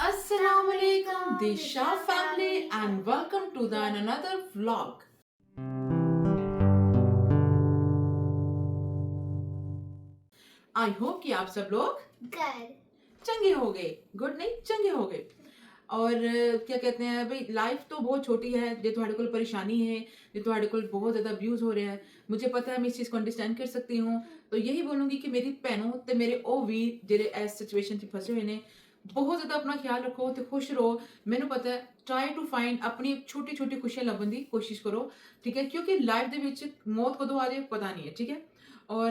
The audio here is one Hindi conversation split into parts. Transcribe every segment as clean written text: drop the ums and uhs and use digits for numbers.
Assalamualaikum, Disha family, and welcome to another vlog. I hope कि आप सब लोग Good. चंगे हो गए, गुड नहीं चंगे हो गए। और क्या कहते हैं भाई, लाइफ तो बहुत छोटी है, जो तुम्हारे को परेशानी है, जो तुम्हारे को बहुत ज़्यादा अब्यूज़ हो रहा है, मुझे पता है, मैं इस चीज़ को अंडरस्टैंड कर सकती हूँ। तो यही बोलूँगी कि मेरी भैनों ते मेरे ओ वीर जेह्ड़े इस सिचुएशन च फसे हुए ने, बहुत ज़्यादा अपना ख्याल रखो ते खुश रहो। मैनू पता है, ट्राई टू फाइंड अपनी छोटी छोटी खुशियां लभन की कोशिश करो, ठीक है, क्योंकि लाइफ दे विच मौत कदों आ जाए पता नहीं है, ठीक है। और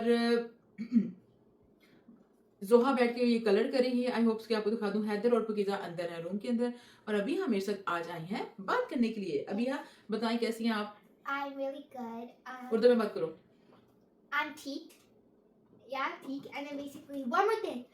ज़ोहा बैठ के ये कलर कर रही है। आई होप्स कि आपको दिखा दूँ। हैदर और पकीज़ा अंदर है, रूम के अंदर, और अभी हम मेरे साथ आज आई हैं बात करने के लिए। अभी आप बताएं कैसी हैं आप? I'm really good. उर्दू में बात करो। I'm Teak. Yeah, Teak. And then basically, one more thing.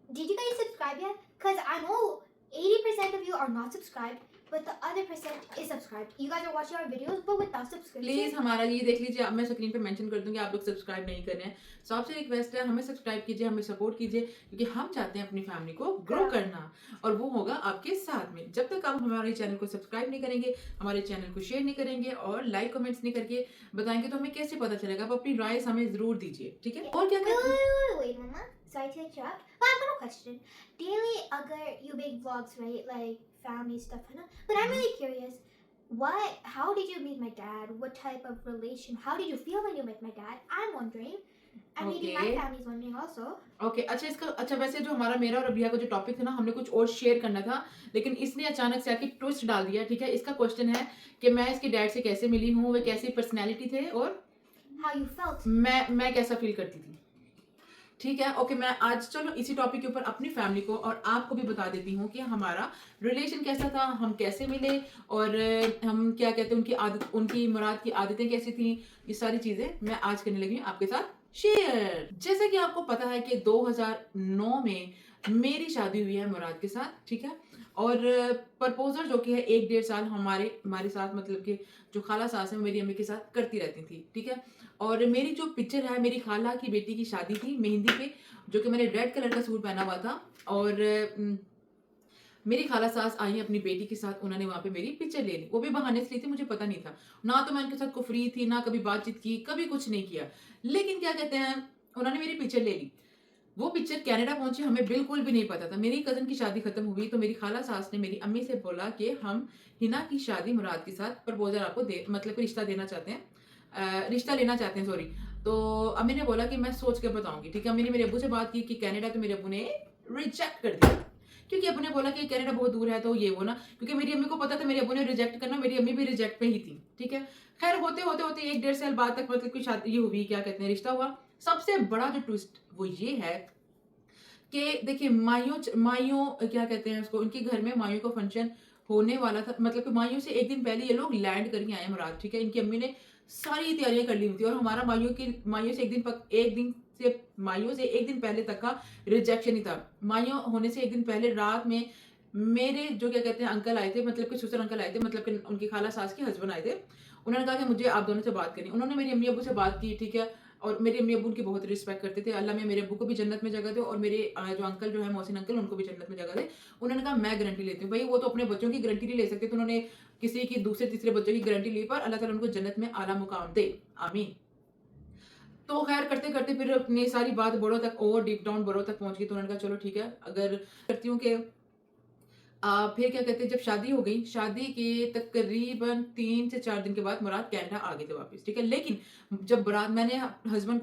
Did you guys subscribe yet? Because I know 80% of you are not subscribed, but the other percent is subscribed. You guys are watching our videos, but without subscription. Please हमारा ये देख लीजिए, अब मैं स्क्रीन पे मेंशन कर दूंगी, आप लोग सब्सक्राइब नहीं कर रहे हैं। सो आपसे रिक्वेस्ट है, हमें सब्सक्राइब कीजिए, हमें सपोर्ट कीजिए, क्योंकि हम चाहते हैं अपनी फैमिली को ग्रो करना, और वो होगा आपके साथ में। जब तक आप हमारे चैनल को सब्सक्राइब नहीं करेंगे, हमारे चैनल को शेयर नहीं करेंगे और लाइक कमेंट्स नहीं करके बताएंगे, तो हमें कैसे पता चलेगा? आप अपनी राय हमें ज़रूर दीजिए, ठीक है। और क्या कहते हैं? Wait, Mama. Sorry to interrupt, but I've got a question. Daily, agar you make vlogs, right? Like family stuff, है ना? But I'm really curious. How did you meet my dad? What type of relation? How did you feel when you met my dad? I'm wondering. And maybe my Okay. family's wondering also. Okay, अच्छा वैसे जो मेरा और अभिया का जो टॉपिक था ना, हमने कुछ और शेयर करना था, लेकिन इसने अचानक से आके ट्विस्ट डाल दिया, ठीक है। इसका क्वेश्चन है कि मैं इसके डैड से कैसे मिली हूँ, वे कैसी पर्सनैलिटी थे, और How you felt? मैं कैसा फील करती थी, ठीक है। ओके, मैं आज चलो इसी टॉपिक के ऊपर अपनी फैमिली को और आपको भी बता देती हूँ कि हमारा रिलेशन कैसा था, हम कैसे मिले, और हम क्या कहते हैं, उनकी मुराद की आदतें कैसी थी, ये सारी चीज़ें मैं आज करने लगी हूँ आपके साथ शेयर। जैसे कि आपको पता है कि 2009 में मेरी शादी हुई है मुराद के साथ, ठीक है। और प्रपोजल जो कि है 1-1.5 साल हमारे साथ, मतलब कि जो खाला सास है मेरी अम्मी के साथ करती रहती थी, ठीक है। और मेरी जो पिक्चर है, मेरी खाला की बेटी की शादी थी मेहंदी पे, जो कि मैंने रेड कलर का सूट पहना हुआ था, और मेरी खाला सास आई अपनी बेटी के साथ, उन्होंने वहाँ पे मेरी पिक्चर ले ली। वो भी बहाने से ली थी, मुझे पता नहीं था ना, तो मैं उनके साथ कुफरी थी ना, कभी बातचीत की, कभी कुछ नहीं किया। लेकिन क्या कहते हैं, उन्होंने मेरी पिक्चर ले ली। वो पिक्चर कनाडा पहुंची, हमें बिल्कुल भी नहीं पता था। मेरी कज़न की शादी खत्म हुई तो मेरी खाला सास ने मेरी अम्मी से बोला कि हम हिना की शादी मुराद के साथ प्रपोजल आपको मतलब कि रिश्ता देना चाहते हैं, रिश्ता लेना चाहते हैं, सॉरी। तो अम्मी ने बोला कि मैं सोच के बताऊंगी, ठीक है। अम्मी ने मेरे अब्बू से बात की कि कनाडा, तो मेरे अब्बू ने रिजेक्ट कर दिया, क्योंकि अब्बू ने बोला कि कनाडा बहुत दूर है, तो ये वो ना, क्योंकि मेरी अम्मी को पता था मेरे अब्बू ने रिजेक्ट करना, मेरी अम्मी भी रिजेक्ट पे ही थी, ठीक है। खैर होते होते होते 1-1.5 साल बाद तक मतलब कि शादी ये हुई, क्या कहते हैं, रिश्ता हुआ। सबसे बड़ा जो ट्विस्ट वो ये है कि देखिए, माइयों क्या कहते हैं उसको, उनके घर में माइयों का फंक्शन होने वाला था, मतलब कि माइयों से एक दिन पहले ये लोग लैंड करके आए मुराद, ठीक है। इनकी अम्मी ने सारी तैयारियां कर ली हुई थी, और हमारा माइयों से एक दिन पहले तक का रिजेक्शन ही था। माइयों होने से एक दिन पहले रात में मेरे जो क्या कहते हैं अंकल आए थे, मतलब कि ससुर अंकल आए थे, मतलब कि उनकी खाला सास के हस्बैंड आए थे। उन्होंने कहा कि मुझे आप दोनों से बात करनी। उन्होंने मेरी अम्मी अब्बू से बात की, ठीक है। और मेरे अम्मी अब्बू उनकी बहुत रिस्पेक्ट करते थे। अल्लाह में मेरे अब्बू को भी जन्नत में जगह दे, और मेरे जो अंकल जो है मोहसिन अंकल, उनको भी जन्नत में जगह दे। उन्होंने कहा मैं गारंटी लेती हूँ। भाई वो तो अपने बच्चों की गारंटी नहीं ले सकते, तो उन्होंने किसी की दूसरे तीसरे बच्चों की गारंटी ली, पर अल्लाह ताला उनको जन्नत में आला मुकाम दे, आमीन। तो खैर करते करते फिर अपनी सारी बात बड़ों तक और डीप डाउन बड़ों तक पहुंच गई। तो उन्होंने कहा चलो ठीक है, अगर करती हूँ कि फिर क्या कहते हैं, जब शादी हो गई, शादी के तकरीबन 3 से 4 दिन के बाद मुराद कनाडा आ गए थे वापस, ठीक है। लेकिन जब बारात मैंने अपने हस्बैंड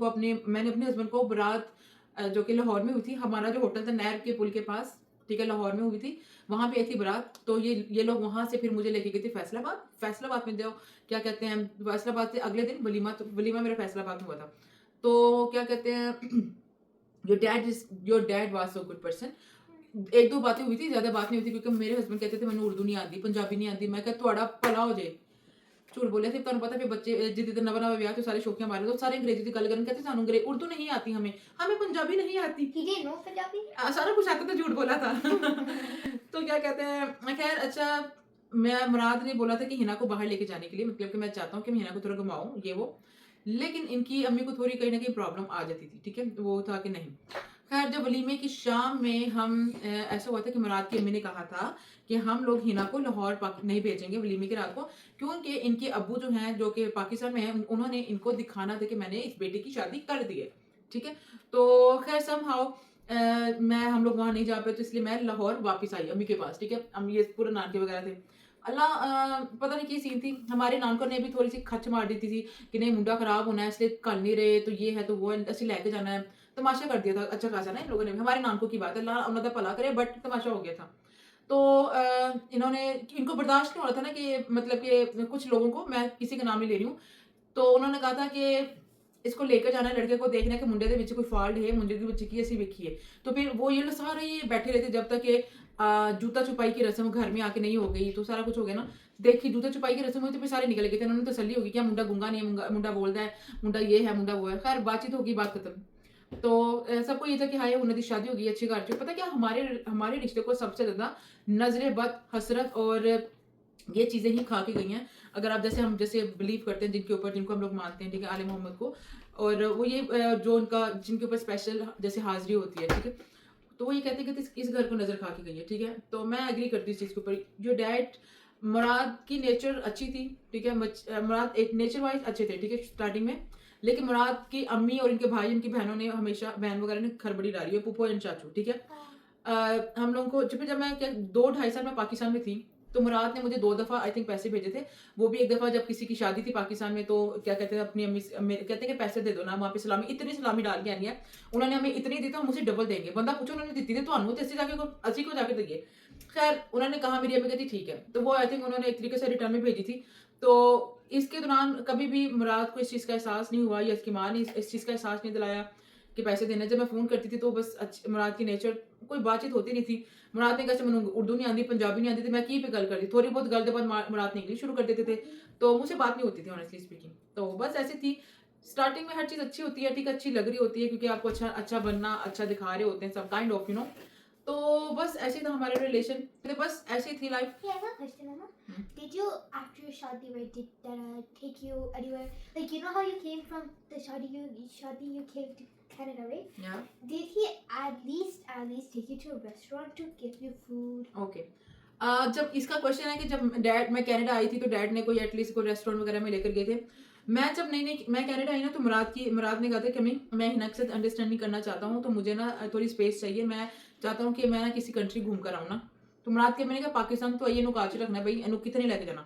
को बारात जो कि लाहौर में हुई थी, हमारा जो होटल था नहर के पुल के पास, ठीक है, लाहौर में हुई थी, वहां पे आई थी बारात। तो ये लोग वहां से फिर मुझे लेके गए थे फैसलाबाद में, जो क्या कहते हैं, फैसलाबाद से अगले दिन वलीमा मेरा फैसलाबाद में हुआ था। तो क्या कहते हैं your dad was so good person. 1-2 बातें हुई थी, ज़्यादा बात नहीं हुई थी, क्योंकि मेरे हस्बैंड कहते थे मैंने उर्दू नहीं आती, पंजाबी नहीं आती। मैं कहा तुहाड़ा भला हो जाए, झूठ बोलिया थे। तुहानू पता है बच्चे जिद्द नवा विआह तो सारे शौकिया मारे, तो सारे अंग्रेजी की गल करन, कहते सानू उर्दू नहीं आती, हमें पंजाबी नहीं आती। He didn't know Punjabi? सारा कुछ आता था, झूठ बोला था। तो क्या कहते हैं, खैर अच्छा, मैं मुराद ने बोला था कि हिना को बाहर लेके जाने के लिए, मतलब कि मैं चाहता हूँ कि मैं हिना को थोड़ा घुमाऊं, ये वो। लेकिन इनकी अम्मी को थोड़ी कहीं ना कहीं प्रॉब्लम आ जाती थी, ठीक है। वो था कि नहीं, खैर जब वलीमे की शाम में हम ऐसा हुआ था कि मुराद की अम्मी ने कहा था कि हम लोग हिना को लाहौर नहीं भेजेंगे वलीमे की रात को, क्योंकि इनके अब्बू जो हैं जो कि पाकिस्तान में हैं उन्होंने इनको दिखाना था कि मैंने इस बेटे की शादी कर दी है, ठीक है। तो खैर समहाउ मैं हम लोग वहाँ नहीं जा पाए, तो इसलिए मैं लाहौर वापस आई अम्मी के पास, ठीक है। अम्मी ये पूरे नानके वगैरह थे। अल्लाह पता नहीं क्या सीन थी, हमारे नानकों ने भी थोड़ी सी खच मार दी थी कि नहीं मुंडा खराब होना है इसलिए कर नहीं रहे, तो ये है तो वो है, असि लेके जाना है। तमाशा कर दिया था अच्छा खासा ना इन लोगों ने भी, हमारे नानकों की बात है, अल्लाह उन्हों दा भला करे, बट तमाशा हो गया था। तो इन्होंने इनको बर्दाश्त नहीं हो रहा था ना कि मतलब कि कुछ लोगों को, मैं किसी का नाम नहीं ले रही हूँ, तो उन्होंने कहा था कि इसको लेकर जाना है, लड़के को देखना है कि मुंडे ਦੇ ਵਿੱਚ कोई फॉल्ट है, मुंडे ਦੇ ਵਿੱਚ की ऐसी विखी तो फिर वो ये लोग सारे ये बैठे रहते जब तक कि जूता छुपाई की रस्म घर में आके नहीं हो गई, तो सारा कुछ हो गया ना। देखी जूता छुपाई की रस्म हुई तो फिर सारे निकल गए थे, उन्होंने तसल्ली होगी क्या मुंडा गूंगा नहीं है, मुंडा बोलता है, मुंडा ये है, मुंडा वो है। खैर बातचीत होगी, बात खत्म। तो सबको ये था कि हाँ ये उन्नति शादी होगी अच्छी घर से। पता क्या हमारे हमारे रिश्ते को सबसे ज्यादा नजरे बद, हसरत और ये चीज़ें ही खा के गई हैं। अगर आप जैसे बिलीव करते हैं जिनके ऊपर, जिनको हम लोग मानते हैं, ठीक है, आले मोहम्मद को, और वो ये जो उनका जिनके ऊपर स्पेशल जैसे हाज़िरी होती है, ठीक है, तो वो ये कहते हैं कि इस घर को नज़र खा के गई है, ठीक है। तो मैं एग्री करती हूँ इस चीज़ के ऊपर। जो डैड मुराद की नेचर अच्छी थी, ठीक है, मुराद एक नेचर वाइज अच्छे थे, ठीक है, स्टार्टिंग में। लेकिन मुराद की अम्मी और इनके भाई, इनकी बहनों ने हमेशा, बहन वगैरह ने खरबड़ी डाली है, फूफो एंड चाचू, ठीक है। हम लोगों को जब मैं क्या 2 ढाई साल में पाकिस्तान में थी, तो मुराद ने मुझे 2 दफ़ा आई थिंक पैसे भेजे थे। वो भी एक दफ़ा जब किसी की शादी थी पाकिस्तान में, तो क्या कहते हैं अपनी अम्मी से कहते हैं कि पैसे दे दो ना, वहाँ पे सलामी, इतनी सलामी डाल के आनी है। उन्होंने हमें इतनी दी तो हम मुझे डबल देंगे। बंदा पूछो उन्होंने दी थी तो असि जाके असि को जाके दिए। खैर उन्होंने कहा, मेरी अम्मी कहती ठीक है। तो वो आई थिंक उन्होंने एक तरीके से रिटर्न में भेजी थी। तो इसके दौरान कभी भी मुराद को इस चीज़ का एहसास नहीं हुआ, या इसकी माँ ने इस चीज़ का एहसास नहीं दिलाया कि पैसे देने। जब मैं फ़ोन करती थी तो बस मुराद की नेचर, कोई बातचीत होती नहीं थी। मुराद ने कहा मैनू उर्दू नहीं आती, पंजाबी नहीं आती, तो मैं की पे गल करती, थोड़ी बहुत गल के बाद मुराद ने इंग्लिश शुरू कर देते थे, तो मुझसे बात नहीं होती थी ऑनेस्टली स्पीकिंग। तो बस ऐसी थी। स्टार्टिंग में हर चीज़ अच्छी होती है, ठीक है, अच्छी लग रही होती है क्योंकि आपको अच्छा अच्छा बनना, अच्छा दिखा रहे होते हैं सब, काइंड ऑफ तो बस ऐसे ही था हमारा रिलेशन, तो बस ऐसी थी life. Yeah, I have a question, Mama. Did you, after your shadi, right, did that take you anywhere? Like, you know how you came from the shadi you came to Canada, right? Yeah. Did he at least take you to a restaurant to give you food? Okay. जब इसका क्वेश्चन है कि जब मैं कनाडा आई थी तो डैड ने कोई एटलीस्ट कोई रेस्टोरेंट वगैरह में लेकर गए थे। मैं जब मैं कनाडा आई ना, तो मुराद ने कहा था कि मैं हिना के साथ अंडरस्टैंडिंग करना चाहता हूँ, तो मुझे ना थोड़ी स्पेस चाहिए, मैं चाहता हूँ कि मैं ना किसी कंट्री घूम कर आऊँ ना। तो मुराद के मैंने कहा पाकिस्तान तो आइए नुकाच रखना भाई, एनु कितने लेके जाना।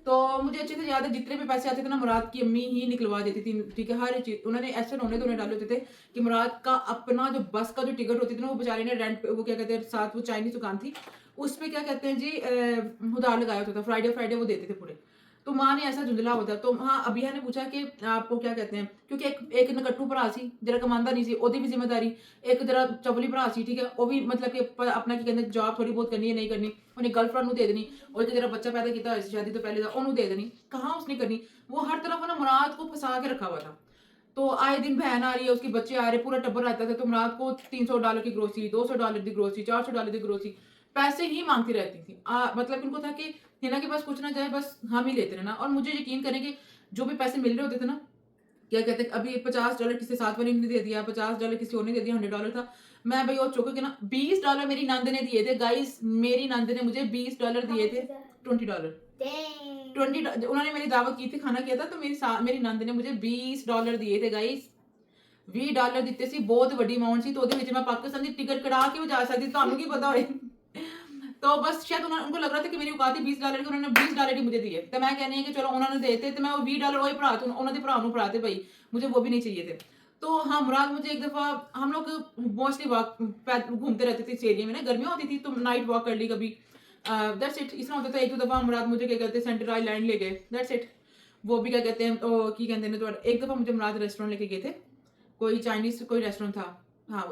तो मुझे अच्छे से याद है जितने भी पैसे आते थे ना, मुराद की अम्मी ही निकलवा देती थी, ठीक है, हर चीज़। उन्होंने ऐसे रोने धोने डाले होते थे कि मुराद का अपना जो बस का जो टिकट होती थी ना, वो बेचारे ने रेंट पे, वो क्या कहते हैं, साथ वो चाइनीज दुकान थी, उस पे क्या कहते हैं जी उधार लगाया होता था, फ्राइडे वो देते थे पूरे। तो माँ ने ऐसा झुंझला होता। तो हाँ, अभिया ने पूछा कि आपको क्या कहते हैं, क्योंकि एक नकट्टू भरा सी जरा कमांदा नहीं सी, ओदी भी जिम्मेदारी, एक जरा चवली भरा सी, ठीक है, वो भी मतलब कि अपना की कहते जॉब थोड़ी बहुत करनी है, नहीं करनी, उन्हें गर्लफ्रेंड ਨੂੰ ਦੇ ਦੇਣੀ, और एक जरा बच्चा पैदा किया होया शादी तो पहले दा ਉਹਨੂੰ दे देनी। कहाँ उसने करनी, वो हर तरफ ना मुराद को फंसा के रखा हुआ था। तो आए दिन बहन आ रही है, उसके बच्चे आ रहे, पूरा टब्बर रहता था, तो मुराद को $300 की ग्रोसरी, $200 की ग्रोसरी, $400 की ग्रोसरी, पैसे ही मांगती रहती थी। मतलब इनको था कि हिना के पास कुछ ना जाए, बस हम ही लेते रहना। और मुझे यकीन करें कि जो भी पैसे मिल रहे होते थे ना, क्या कहते हैं, अभी $50 किसी साथ वाली ने दे दिया, $50 किसी और ने दे दिया, $100 था। मैं भाई और चौके के ना $20 मेरी नंद ने दिए थे गाइस, मेरी नंद ने मुझे $20 दिए थे, $20 Dang. 20 उन्होंने मेरी दावत की थी, खाना किया था, तो मेरी नंद ने मुझे $20 दिए थे गाइस। $20 ਦਿੱਤੇ ਸੀ, ਬਹੁਤ ਵੱਡੀ ਅਮਾਉਂਟ ਸੀ, तो ਉਹਦੇ ਵਿੱਚ मैं पाकिस्तान की टिकट कटा के भी जा सकती थी, ਤੁਹਾਨੂੰ ਕੀ पता होए। तो बस शायद उनको लग रहा था कि मेरी औकात ही $20 की, उन्होंने $20 ही मुझे दिए। तो मैं कहनी है कि चलो उन्होंने देते, तो मैं वो $20 वही भरा थे, उन्होंने भरा ਨੂੰ फड़ाते भाई, मुझे वो भी नहीं चाहिए थे। तो हाँ, मुराद मुझे एक दफ़ा, हम लोग मोस्टली घूमते रहते थे इस एरिया में ना, गर्मियाँ होती थी तो नाइट वॉक कर ली कभी, दैट्स इट। इस तरह होता था। एक दो दफ़ा मुराद मुझे क्या कहते हैं सेंटर आइलैंड ले गए, दैट्स इट। वो भी क्या कहते हैं, की कहते हैं तो एक दफ़ा मुझे मुराद रेस्टोरेंट लेके गए थे, कोई चाइनीज़ कोई रेस्टोरेंट था। हाँ,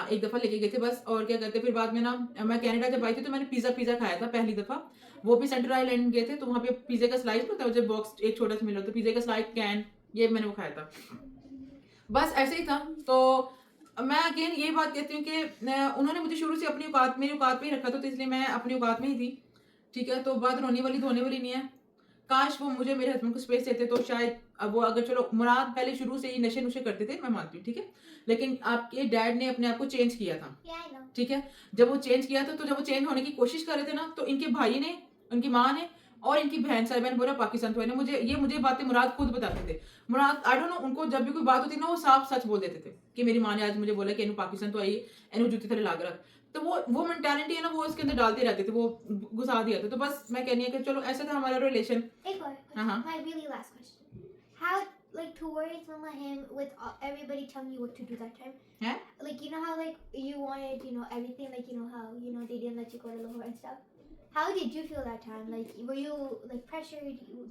एक दफ़ा लेके गए थे बस। और क्या कहते हैं, फिर बाद में ना मैं कनाडा जब आई थी तो मैंने पिज़्ज़ा खाया था पहली दफ़ा। वो भी सेंटर आइलैंड गए थे, तो वहाँ पे पिज़्ज़े का स्लाइस होता है, जो बॉक्स एक छोटा सा मिला, तो पिज़्ज़े का स्लाइस कैन, ये मैंने वो खाया था। बस ऐसे ही था। तो मैं अगेन यही बात कहती हूँ कि उन्होंने मुझे शुरू से अपनी औकात, मेरी औकात पे ही रखा था, तो इसलिए मैं अपनी औकात में ही थी, ठीक है। तो बात रोने वाली धोने वाली नहीं है। काश वो मुझे मेरे हस्बैंड को स्पेस देते तो शायद अब वो अगर चलो मुराद पहले शुरू से ही नशे नुशे करते थे, मैं मानती हूँ, ठीक है, लेकिन आपके डैड ने अपने आप को चेंज किया था, Yeah, I know. ठीक है। जब वो चेंज किया था तो जब वो चेंज होने की कोशिश कर रहे थे ना, तो इनके भाई ने, उनकी माँ ने और इनकी बहन साहिबा ने बोला पाकिस्तान तो है ना, मुझे बातें मुराद खुद बताते थे। मुराद आई डोंट नो, उनको जब भी कोई बात होती ना वो साफ सच बोल देते थे कि मेरी माँ ने आज मुझे बोला कि इन्हू पाकिस्तान तो आई है, इन्हू जूती थले लाग रख। तो वो मेंटालिटी है ना, वो इसके अंदर डालते रहते थे, वो घुसा दिया था। तो बस मैं कहनी है कि चलो ऐसा था हमारा रिलेशन। Hey, boy. हाँ। My really last question. How, like, towards Mama him with everybody telling you what to do that time? है? Like, you know how, like, you wanted, you know, everything, like, you know how, you know, they didn't let you go to Lahore and stuff? How did you feel that time? Like, were you, like, pressured?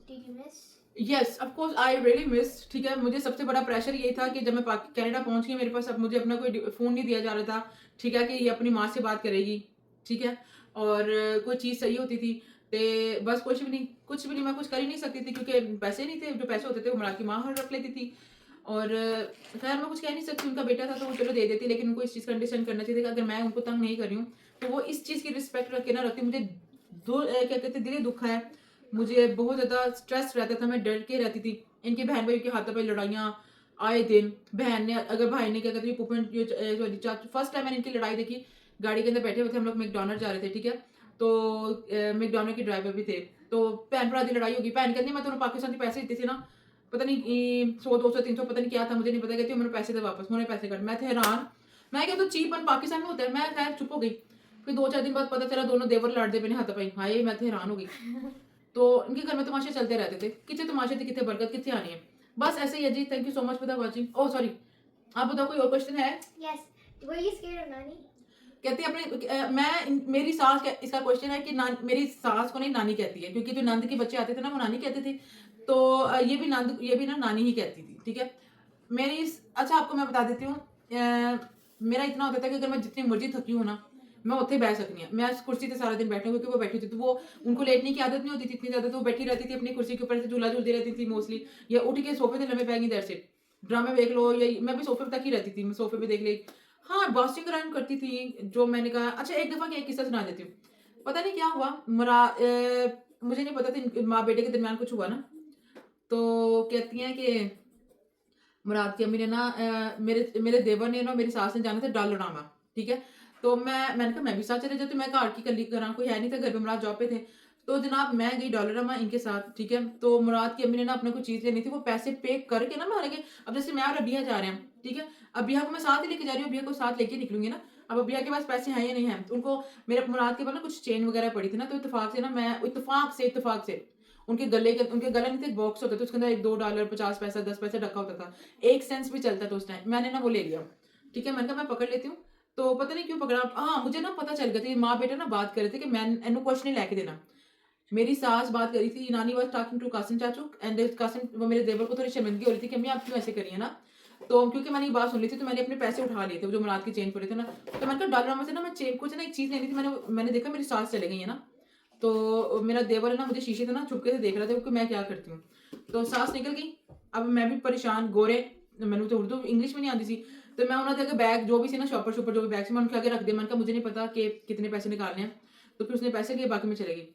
Did you miss? Yes of course I really miss, ठीक है। मुझे सबसे बड़ा प्रेशर ये था कि जब मैं कनाडा पहुंच गई, मेरे पास अब मुझे अपना कोई फ़ोन नहीं दिया जा रहा था, ठीक है, कि ये अपनी माँ से बात करेगी, ठीक है, और कोई चीज़ सही होती थी तो बस कुछ भी नहीं, मैं कुछ कर ही नहीं सकती थी क्योंकि पैसे नहीं थे। जो पैसे होते थे वो मुराद की माँ रख लेती थी, और खैर मैं कुछ कह नहीं सकती, उनका बेटा था तो वो चलो दे देती, लेकिन उनको इस चीज़ का अंडरस्टैंड करना चाहिए था कि अगर मैं उनको तंग नहीं कर रही हूँ तो वो इस चीज़ की रिस्पेक्ट रख के ना रखती। मुझे क्या कहते हैं, दिली दुख है, मुझे बहुत ज़्यादा स्ट्रेस रहता था, मैं डर के रहती थी। इनके बहन भाई के हाथों पे लड़ाइयाँ आए दिन, बहन ने अगर भाई ने क्या कहते हैं पुपन सॉरी चाचू, फर्स्ट टाइम मैंने इनकी लड़ाई देखी, गाड़ी के अंदर बैठे हुए थे हम लोग, मैकडॉनल्ड जा रहे थे, ठीक है, तो मैकडॉनल्ड के ड्राइवर भी थे, तो भैन भरा की लड़ाई होगी। भैन कहती मैं तो पाकिस्तान के पैसे देते थे ना, पता नहीं 100 200 300 पता नहीं क्या था, मुझे नहीं पता, कहती मैंने पैसे दे वापस, मैंने पैसे कट। मैं थे हैरान, मैं क्या तो चीपन पाकिस्तान में होता है। मैं खैर चुप हो गई, फिर 2 4 दिन बाद पता चला दोनों देवर लड़ते पे हाथ पाई, हाय मैं थे हैरान हो गई। तो इनके घर में तमाशे चलते रहते थे, कितने तमाशे थे, कितने बरकत, कितने आनी है, बस ऐसे ही है जी। Thank you so much for the watching. Oh sorry, आप बताओ कोई और क्वेश्चन है? Yes. Were you scared of Nani? कहती है अपने मेरी सास इसका क्वेश्चन है कि मेरी सास को नहीं नानी कहती है, क्योंकि जो नंद के बच्चे आते थे ना वो नानी कहते थे, तो ये भी ना नानी ही कहती थी, ठीक है। अच्छा आपको मैं बता देती हूँ, मेरा इतना होता था कि अगर मैं जितनी मर्जी थकी हूँ ना, मैं उत्थे बैठ सकती हूँ, मैं उस कुर्सी से सारा दिन बैठी हूँ, क्योंकि वो बैठी थी तो वो उनको लेटने की आदत नहीं होती थी इतनी ज़्यादा, तो वो बैठी रहती थी अपनी कुर्सी के ऊपर से, झूला झूलती रहती थी मोस्टली, या उठ के सोफे से लंबे पैगी देर से ड्रामे देख लो, या मैं भी सोफे तक ही रहती थी, मैं सोफे पे देख ली। हाँ, बास्टिंग अराउंड करती थी, जो मैंने कहा। अच्छा एक दफ़ा की एक किस्सा सुना देती हूँ। पता नहीं क्या हुआ, मुझे नहीं पता था माँ बेटे के दरमियान कुछ हुआ ना, तो कहती हैं कि मुराद की अम्मी ने ना मेरे मेरे देवर ने ना मेरी सास ने जाना था डल उड़ावा, ठीक है। तो मैंने कहा मैं भी साथ चले जाती, मैं घर की कली करा, कोई है नहीं था घर पे, मुराद जॉब पे थे। तो जनाब मैं गई डॉलरामा इनके साथ, ठीक है। तो मुराद की अम्मी ने ना अपने कोई चीज़ लेनी थी, वो पैसे पे करके ना मैं हालांकि अब जैसे मैं और अबिया जा रहे हैं, ठीक है, अबिया को मैं साथ ही लेके जा रही हूँ, अबिया को साथ लेके निकलूंगी ना। अब अबिया के पास पैसे हैं या नहीं है, तो उनको मेरे मुराद के पास ना कुछ चेन वगैरह पड़ी थी ना, तो इत्तेफाक से उनके गले नहीं थे, एक बॉक्स होता था, उसके अंदर $1 $2 50 पैसा 10 पैसा रखा होता था, 1 सेंस भी चलता था उस टाइम। मैंने ना वो ले लिया, ठीक है, मैंने कहा मैं पकड़ लेती हूँ। तो पता नहीं क्यों पकड़ा, हाँ मुझे ना पता चल गया था, ये माँ बेटा ना बात कर रहे थे कि मैं इन्हू कुछ नहीं लेके देना। मेरी सास बात कर रही थी, नानी वाज टॉकिंग टू कासिम चाचू एंड कासिम, वो मेरे देवर को थोड़ी शर्मिंदगी हो रही थी कि अम्मी आप क्यों ऐसे करिए ना। तो क्योंकि मैंने ये बात सुन ली थी तो मैंने अपने पैसे उठा लिए थे, जो मुराद की चेन पड़े थे ना, तो मैंने कहा डॉलर से ना मैं चेन कुछ ना एक चीज़ लेनी थी, मैंने देखा मेरी सास चले गई है ना, तो मेरा देवर है ना मुझे शीशे से ना छुपके से देख रहा था कि मैं क्या करती हूँ। तो सास निकल गई, अब मैं भी परेशान, गोरे, मैंने तो उर्दू इंग्लिश में नहीं आती थी, तो मैं उन्होंने देखा बैग जो भी थी ना, शॉपर जो भी बैग से मैं उनके आगे रख दिया। मैंने कहा मुझे नहीं पता कि कितने पैसे निकालने हैं, तो फिर उसने पैसे लिए, बाकी में चले गई।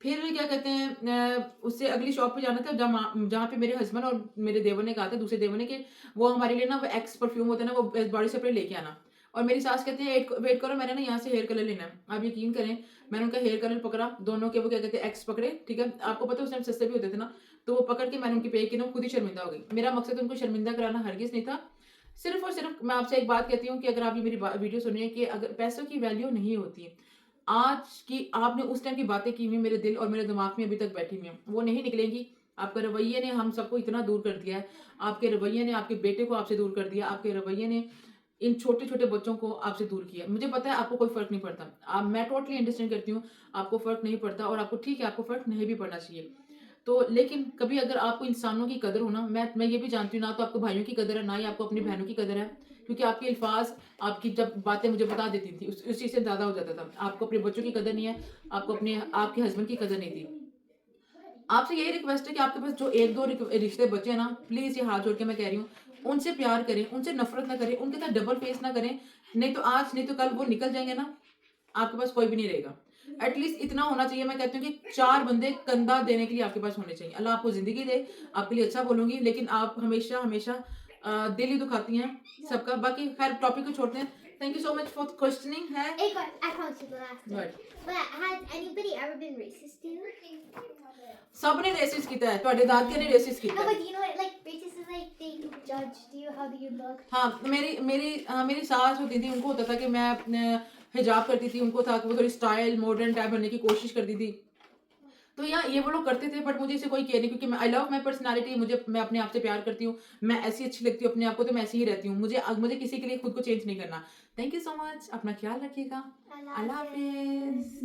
फिर क्या कहते हैं, उससे अगली शॉप पे जाना था जहाँ पे मेरे हस्बैंड और मेरे देवर ने कहा था, दूसरे देवर ने, कि वो हमारे लिए ना वो एक्स परफ्यूम होता है ना, वो बॉडी स्प्रे लेके आना। और मेरी सास कहते हैं वेट करो, मैंने ना यहाँ से हेयर कलर लेना है। आप यकीन करें, मैंने उनका हेयर कलर पकड़ा, दोनों के वो क्या कहते हैं एक्स पकड़े, ठीक है। आपको पता है उस टाइम सस्ते भी होते थे ना, तो वो पकड़ के मैंने उनकी पे की ना, खुद ही शर्मिंदा हो गई। मेरा मकसद उनको शर्मिंदा कराना हरगिज नहीं था। सिर्फ और सिर्फ मैं आपसे एक बात कहती हूँ कि अगर आप ये मेरी वीडियो सुनिए, कि अगर पैसों की वैल्यू नहीं होती, आज की आपने उस टाइम की बातें की हुई मेरे दिल और मेरे दिमाग में अभी तक बैठी हुई हैं, वो नहीं निकलेंगी। आपका रवैये ने हम सबको इतना दूर कर दिया है, आपके रवैये ने आपके बेटे को आपसे दूर कर दिया, आपके रवैये ने इन छोटे-छोटे बच्चों को आपसे दूर किया। मुझे पता है आपको कोई फ़र्क नहीं पड़ता। मैं टोटली अंडरस्टैंड करती हूँ, आपको फ़र्क नहीं पड़ता, और आपको ठीक है, आपको फ़र्क नहीं भी पड़ना चाहिए। तो लेकिन कभी अगर आपको इंसानों की कदर हो ना, मैं ये भी जानती हूँ, ना तो आपको भाइयों की कदर है, ना ही आपको अपनी बहनों की कदर है। क्योंकि आपके अल्फाज़, आपकी जब बातें मुझे बता देती थी, उस चीज़ से ज़्यादा हो जाता था। आपको अपने बच्चों की कदर नहीं है, आपको आपके हस्बैंड की कदर नहीं थी। आपसे यही रिक्वेस्ट है कि आपके पास जो 1-2 रिश्ते बचे हैं ना, प्लीज़ ये हाथ जोड़ के मैं कह रही हूँ, उनसे प्यार करें, उनसे नफ़रत ना करें, उनके साथ डबल फेस ना करें। नहीं तो आज नहीं तो कल वो निकल जाएँगे ना, आपके पास कोई भी नहीं रहेगा। एटलीस्ट इतना होना चाहिए, मैं कहती हूँ कि 4 बंदे कंधा देने के लिए आपके पास होने चाहिए। अल्लाह आपको ज़िंदगी दे, आपके लिए अच्छा बोलूँगी, लेकिन आप हमेशा दिल ही दुखाती हैं सबका। बाकी खैर टॉपिक को छोड़ते हैं। Thank you so much for questioning है। एक और, I promise you the last one. Right. But has anybody ever been racist to you? सबने रेसिस्ट किया है, ਤੁਹਾਡੇ ਦਾਦਕੇ ने रेसिस्ट किया No, है। but you know what? Like racist is like they judged you. How do you look? हाँ, मेरी सास होती थी, उनको होता था कि मैं अपने हिजाब करती थी, उनको था कि वो थोड़ी स्टाइल मॉडर्न टाइप बनने की कोशिश करती थी। तो या ये वो लोग करते थे, बट मुझे इससे कोई केयर नहीं, क्योंकि मैं आई लव माय पर्सनैलिटी, मैं अपने आप से प्यार करती हूँ। मैं ऐसी अच्छी लगती हूँ अपने आप को, तो मैं ऐसी ही रहती हूँ। मुझे किसी के लिए खुद को चेंज नहीं करना। थैंक यू सो मच, अपना ख्याल रखिएगा। अल्लाह हाफ़िज़।